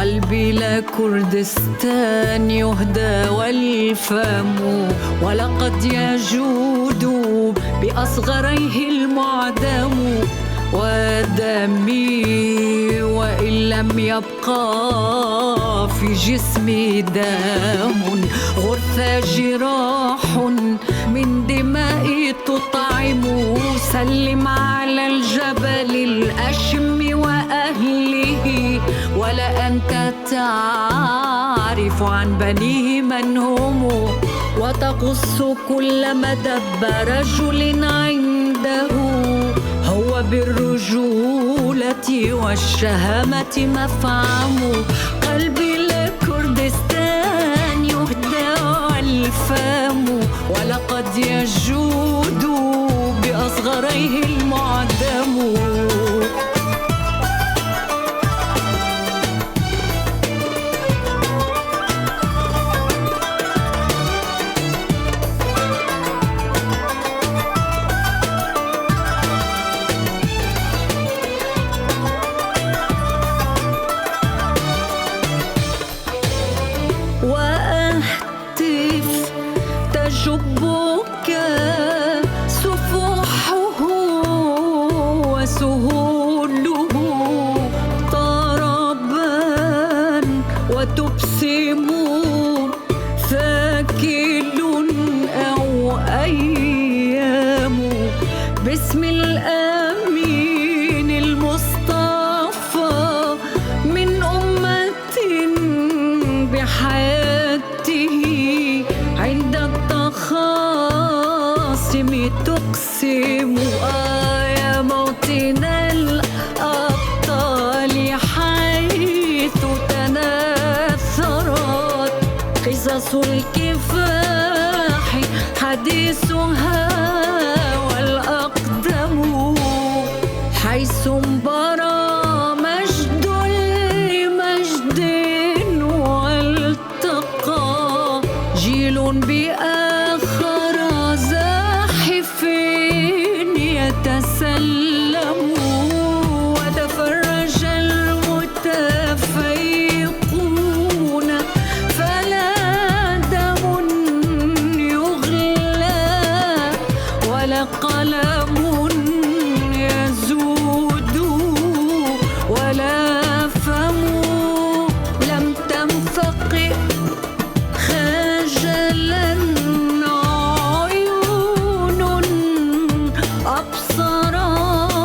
قلبي لكردستان يهدى والفم، ولقد يجود بأصغريه المعدم ودمي، وإن لم يبقى في جسمي دم. غرثى جراح من دمائي تطعم، سلم على الجبل الأشم وأهله، ولا أنت تعرف عن بنيه من هم، وتقص كل مدب رجل عنده، هو بالرجولة والشهامة مفعم. قلبي لكردستان يهدى والفم، ولقد يجود بأصغريه المعدم. وأهتف تجبك سفوحه وسهوله طربا، وتبسم ثاكل أو أيام، باسم الأمين المصطفى من أمة بحياته، عند التخاصم تقسم. يا موطن الأبطال حيث تناثرت قصص الكفاح حديثها والأقدم، حيث انبرى مجد لمجد، والتقى جيل بآخر زاحف يتسلم، وتفرج المتفيقون فلا دم يغلى ولا قلم يزود ولا فم لم تنفقئ خجلا عيون أبصرت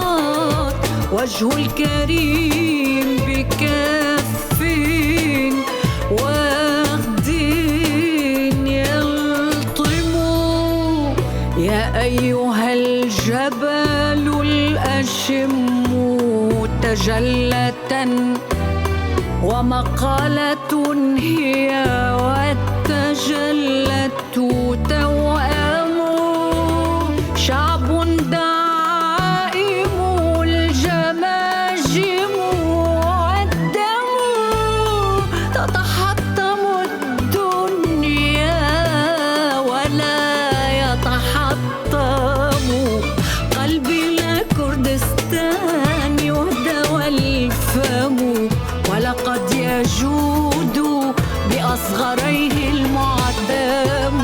وجه الكريم بكف وخد يلطم. يا أيها الجبل الأشم تجلة ومقالة هي، والتجلة توأم. شعب دائم الجماجم والدم، تتحطم الدنيا ولا يتحطم. قلبي لكردستان يهدى والفم، ولقد يجود بأصغريه المعدم.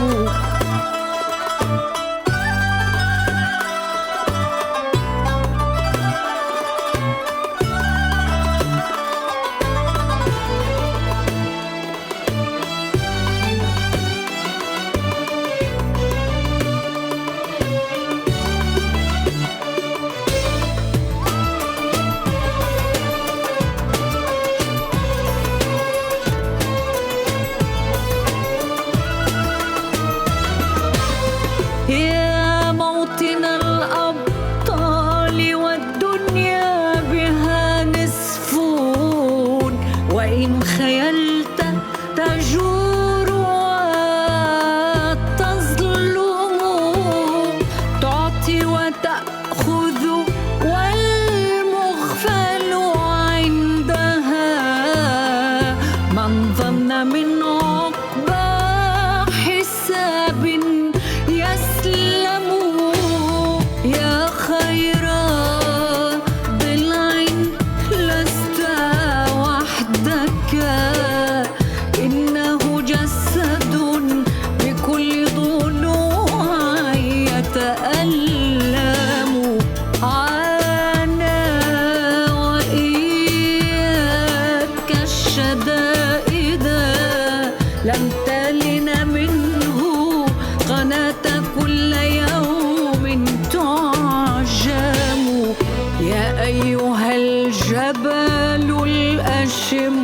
يا موطن الأبطال والدنيا بها نصف، وإن خيلت تجور وتظلم، تعطي وتأخذ والمغفل عندها، من ظن من عقبى حساب يسلم. يا خير ضلع لست وحدك لم تلن منه قناة كل يوم تعجم. يا أيها الجبل الأشم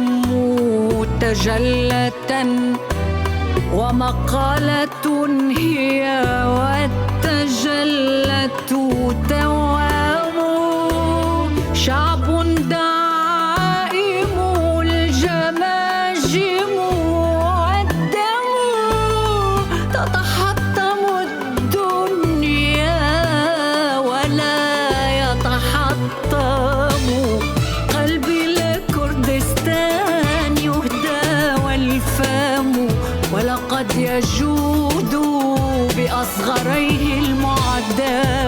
تجلة ومقالة هي والتجلة توام. شعب دائم الجماجم والدم تتحطم الدنيا ولا يتحطم. قلبي لكردستان يهدى والفم ولقد يجود بأصغريه المعدام.